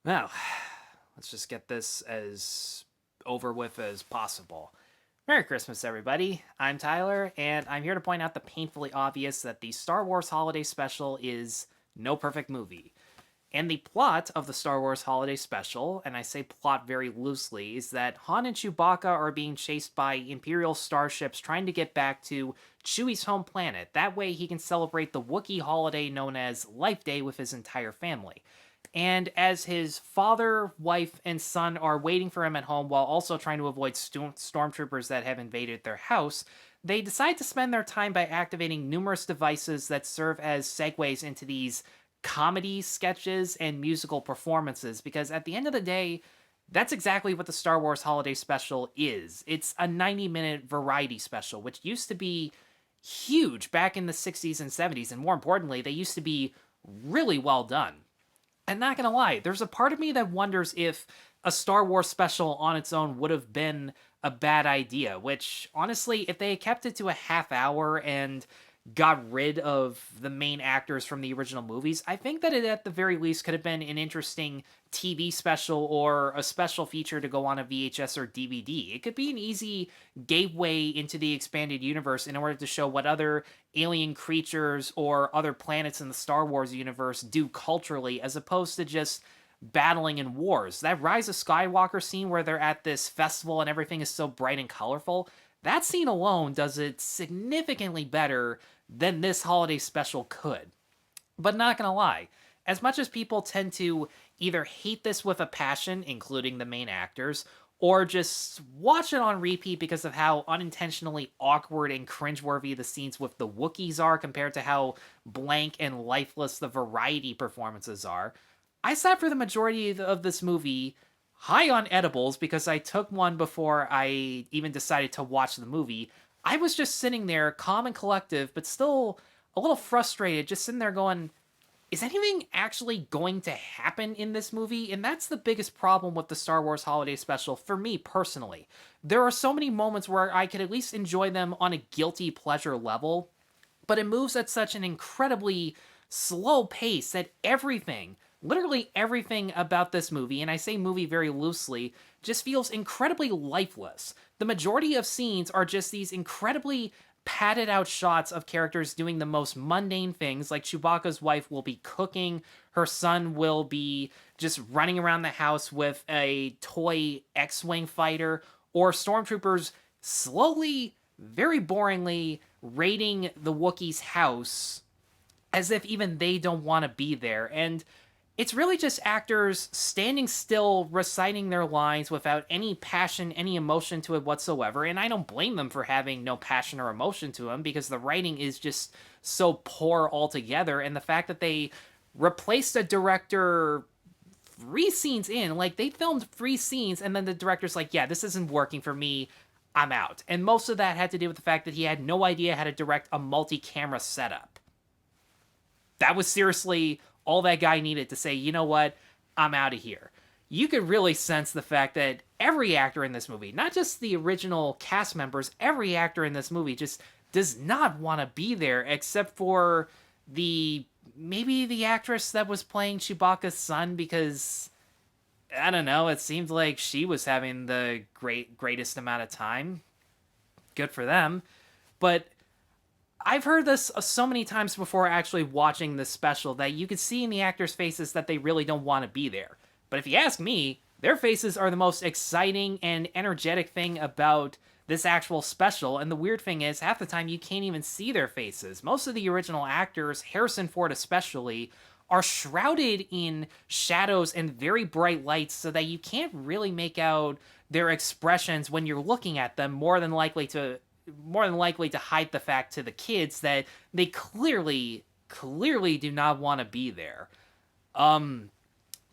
Well, let's just get this as over with as possible. Merry Christmas, everybody. I'm Tyler, and I'm here to point out the painfully obvious that the Star Wars Holiday Special is no perfect movie. And the plot of the Star Wars Holiday Special, and I say plot very loosely, is that Han and Chewbacca are being chased by Imperial starships trying to get back to Chewie's home planet. That way he can celebrate the Wookiee holiday known as Life Day with his entire family. And as his father, wife, and son are waiting for him at home while also trying to avoid stormtroopers that have invaded their house, they decide to spend their time by activating numerous devices that serve as segues into these comedy sketches and musical performances. Because at the end of the day, that's exactly what the Star Wars Holiday Special is. It's a 90-minute variety special, which used to be huge back in the 60s and 70s. And more importantly, they used to be really well done. And not gonna lie, there's a part of me that wonders if a Star Wars special on its own would have been a bad idea, which honestly, if they had kept it to a half hour and got rid of the main actors from the original movies, I think that it at the very least could have been an interesting TV special or a special feature to go on a VHS or DVD. It could be an easy gateway into the expanded universe in order to show what other alien creatures or other planets in the Star Wars universe do culturally, as opposed to just battling in wars. That Rise of Skywalker scene where they're at this festival and everything is so bright and colorful, that scene alone does it significantly better than this holiday special could. But not gonna lie, as much as people tend to either hate this with a passion, including the main actors, or just watch it on repeat because of how unintentionally awkward and cringeworthy the scenes with the Wookiees are compared to how blank and lifeless the variety performances are, I sat for the majority of this movie high on edibles because I took one before I even decided to watch the movie. I was just sitting there, calm and collective, but still a little frustrated, just sitting there going, is anything actually going to happen in this movie? And that's the biggest problem with the Star Wars Holiday Special for me personally. There are so many moments where I could at least enjoy them on a guilty pleasure level, but it moves at such an incredibly slow pace that everything, literally everything about this movie, and I say movie very loosely, just feels incredibly lifeless. The majority of scenes are just these incredibly padded out shots of characters doing the most mundane things, like Chewbacca's wife will be cooking, her son will be just running around the house with a toy X-Wing fighter, or stormtroopers slowly, very boringly raiding the Wookiee's house as if even they don't want to be there. And it's really just actors standing still, reciting their lines without any passion, any emotion to it whatsoever. And I don't blame them for having no passion or emotion to them because the writing is just so poor altogether. And the fact that they replaced a director 3 scenes in, like they filmed 3 scenes, and then the director's like, yeah, this isn't working for me. I'm out. And most of that had to do with the fact that he had no idea how to direct a multi camera setup. That was seriously all that guy needed to say, you know what, I'm out of here. You could really sense the fact that every actor in this movie, not just the original cast members, every actor in this movie just does not want to be there, except for maybe the actress that was playing Chewbacca's son, because I don't know, it seemed like she was having the greatest amount of time. Good for them. But I've heard this so many times before actually watching this special that you could see in the actors' faces that they really don't want to be there. But if you ask me, their faces are the most exciting and energetic thing about this actual special, and the weird thing is, half the time you can't even see their faces. Most of the original actors, Harrison Ford especially, are shrouded in shadows and very bright lights so that you can't really make out their expressions when you're looking at them, more than likely to hide the fact to the kids that they clearly do not want to be there. The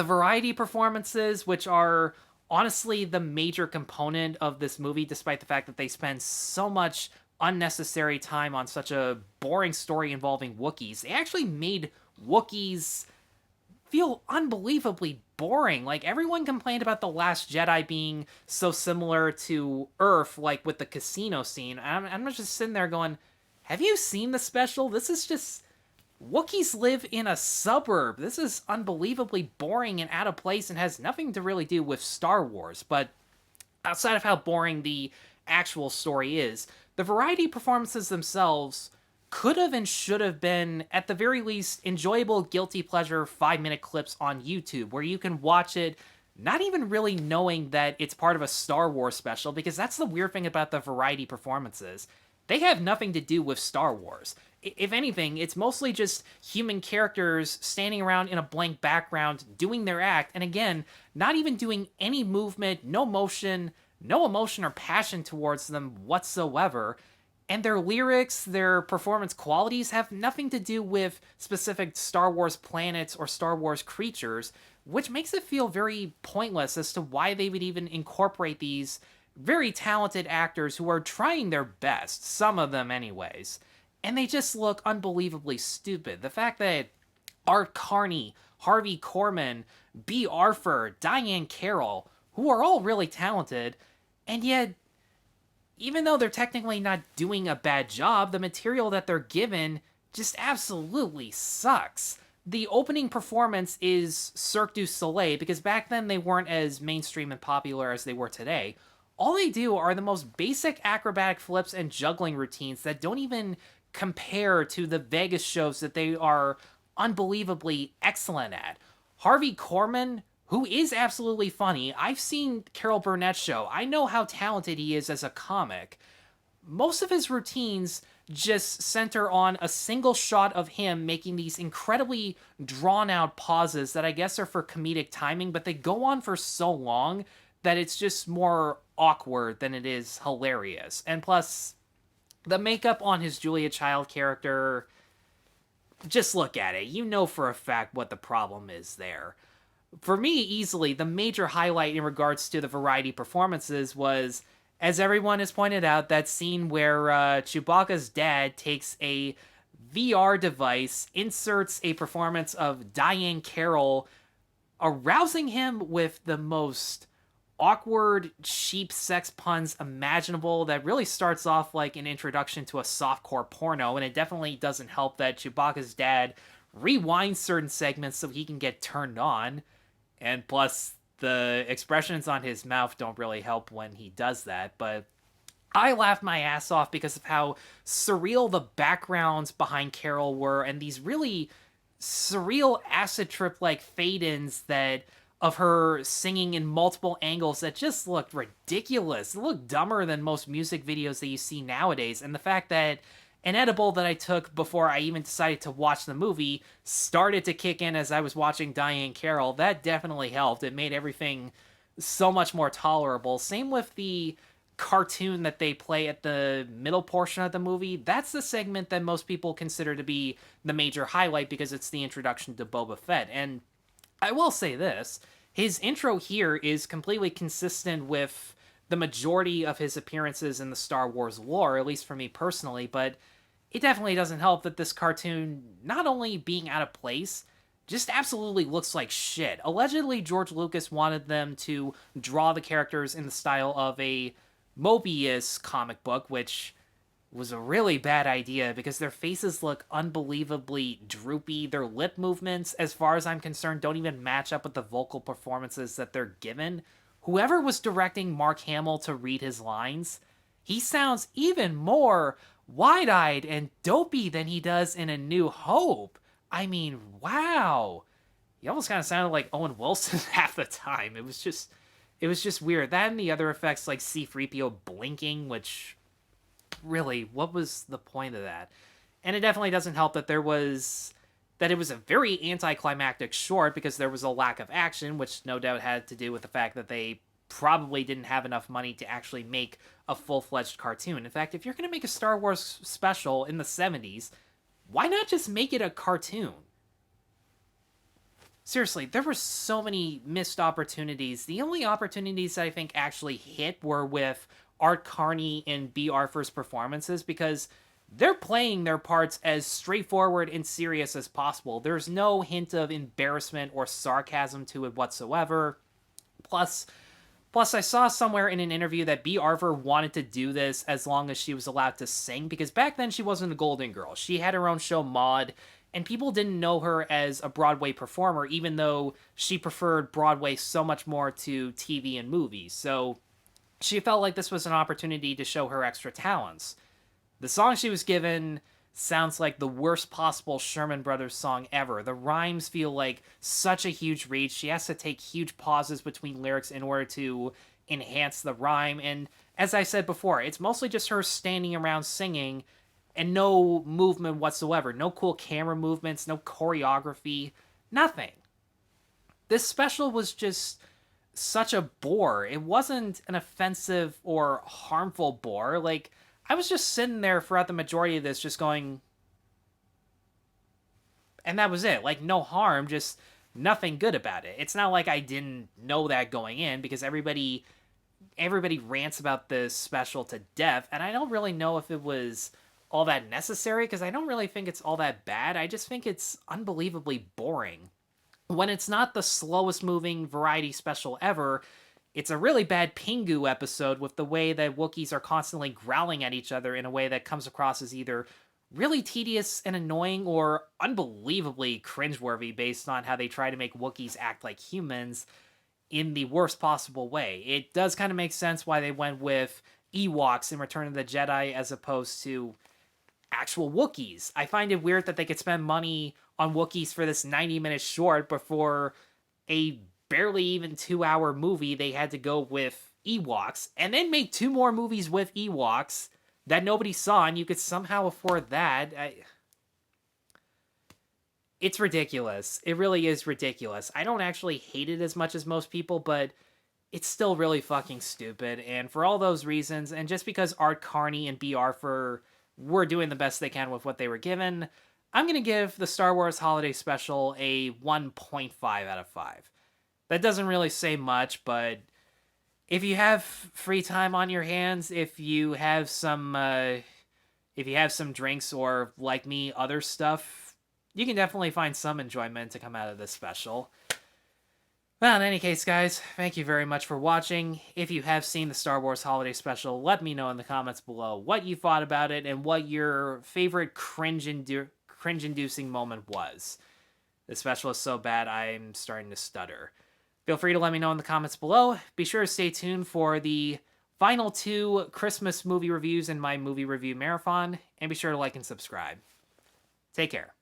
variety performances, which are honestly the major component of this movie, despite the fact that they spend so much unnecessary time on such a boring story involving Wookiees, they actually made Wookiees feel unbelievably boring. Like, everyone complained about The Last Jedi being so similar to Earth, like with the casino scene. I'm just sitting there going, have you seen the special? This is just Wookiees live in a suburb. This is unbelievably boring and out of place and has nothing to really do with Star Wars. But outside of how boring the actual story is, the variety performances themselves could have and should have been, at the very least, enjoyable guilty pleasure 5-minute clips on YouTube where you can watch it not even really knowing that it's part of a Star Wars special, because that's the weird thing about the variety performances. They have nothing to do with Star Wars. If anything, it's mostly just human characters standing around in a blank background doing their act, and again, not even doing any movement, no motion, no emotion or passion towards them whatsoever. And their lyrics, their performance qualities have nothing to do with specific Star Wars planets or Star Wars creatures, which makes it feel very pointless as to why they would even incorporate these very talented actors who are trying their best, some of them anyways. And they just look unbelievably stupid. The fact that Art Carney, Harvey Korman, B. Arthur, Diane Carroll, who are all really talented, and yet, even though they're technically not doing a bad job, the material that they're given just absolutely sucks. The opening performance is Cirque du Soleil, because back then they weren't as mainstream and popular as they were today. All they do are the most basic acrobatic flips and juggling routines that don't even compare to the Vegas shows that they are unbelievably excellent at. Harvey Korman, who is absolutely funny, I've seen Carol Burnett's show. I know how talented he is as a comic. Most of his routines just center on a single shot of him making these incredibly drawn-out pauses that I guess are for comedic timing, but they go on for so long that it's just more awkward than it is hilarious. And plus, the makeup on his Julia Child character, just look at it. You know for a fact what the problem is there. For me, easily, the major highlight in regards to the variety performances was, as everyone has pointed out, that scene where Chewbacca's dad takes a VR device, inserts a performance of Diane Carroll, arousing him with the most awkward, cheap sex puns imaginable that really starts off like an introduction to a softcore porno, and it definitely doesn't help that Chewbacca's dad rewinds certain segments so he can get turned on. And plus, the expressions on his mouth don't really help when he does that, but I laughed my ass off because of how surreal the backgrounds behind Carol were, and these really surreal acid trip-like fade-ins that of her singing in multiple angles that just looked ridiculous. It looked dumber than most music videos that you see nowadays, and the fact that an edible that I took before I even decided to watch the movie started to kick in as I was watching Diane Carroll. That definitely helped. It made everything so much more tolerable. Same with the cartoon that they play at the middle portion of the movie. That's the segment that most people consider to be the major highlight because it's the introduction to Boba Fett. And I will say this, his intro here is completely consistent with the majority of his appearances in the Star Wars lore, at least for me personally, but it definitely doesn't help that this cartoon, not only being out of place, just absolutely looks like shit. Allegedly, George Lucas wanted them to draw the characters in the style of a Mobius comic book, which was a really bad idea because their faces look unbelievably droopy. Their lip movements, as far as I'm concerned, don't even match up with the vocal performances that they're given. Whoever was directing Mark Hamill to read his lines, he sounds even more wide-eyed and dopey than he does in A New Hope. I mean, wow. He almost kind of sounded like Owen Wilson half the time. It was just weird. That and the other effects like C-3PO blinking, which really, what was the point of that? And it definitely doesn't help that it was a very anticlimactic short because there was a lack of action, which no doubt had to do with the fact that they probably didn't have enough money to actually make a full-fledged cartoon. In fact, if you're going to make a Star Wars special in the 70s, why not just make it a cartoon? Seriously, there were so many missed opportunities. The only opportunities that I think actually hit were with Art Carney and B. Arthur's performances, because they're playing their parts as straightforward and serious as possible. There's no hint of embarrassment or sarcasm to it whatsoever. Plus, I saw somewhere in an interview that B. Arthur wanted to do this as long as she was allowed to sing, because back then she wasn't a Golden Girl. She had her own show, Maude, and people didn't know her as a Broadway performer, even though she preferred Broadway so much more to TV and movies. So she felt like this was an opportunity to show her extra talents. The song she was given sounds like the worst possible Sherman Brothers song ever. The rhymes feel like such a huge reach. She has to take huge pauses between lyrics in order to enhance the rhyme. And as I said before, it's mostly just her standing around singing and no movement whatsoever. No cool camera movements, no choreography, nothing. This special was just such a bore. It wasn't an offensive or harmful bore. Like, I was just sitting there throughout the majority of this just going, and that was it. Like, no harm, just nothing good about it. It's not like I didn't know that going in, because everybody rants about this special to death, and I don't really know if it was all that necessary, because I don't really think it's all that bad. I just think it's unbelievably boring. When it's not the slowest moving variety special ever, it's a really bad Pingu episode with the way that Wookiees are constantly growling at each other in a way that comes across as either really tedious and annoying or unbelievably cringeworthy based on how they try to make Wookiees act like humans in the worst possible way. It does kind of make sense why they went with Ewoks in Return of the Jedi as opposed to actual Wookiees. I find it weird that they could spend money on Wookiees for this 90-minute short before a barely even 2-hour movie they had to go with Ewoks, and then make 2 more movies with Ewoks that nobody saw, and you could somehow afford that. It's ridiculous. It really is ridiculous. I don't actually hate it as much as most people, but it's still really fucking stupid, and for all those reasons, and just because Art Carney and B. Arthur were doing the best they can with what they were given, I'm going to give the Star Wars Holiday Special a 1.5 out of 5. That doesn't really say much, but if you have free time on your hands, if you have some drinks or, like me, other stuff, you can definitely find some enjoyment to come out of this special. Well, in any case, guys, thank you very much for watching. If you have seen the Star Wars Holiday Special, let me know in the comments below what you thought about it and what your favorite cringe-inducing moment was. The special is so bad, I'm starting to stutter. Feel free to let me know in the comments below. Be sure to stay tuned for the final 2 Christmas movie reviews in my movie review marathon, and be sure to like and subscribe. Take care.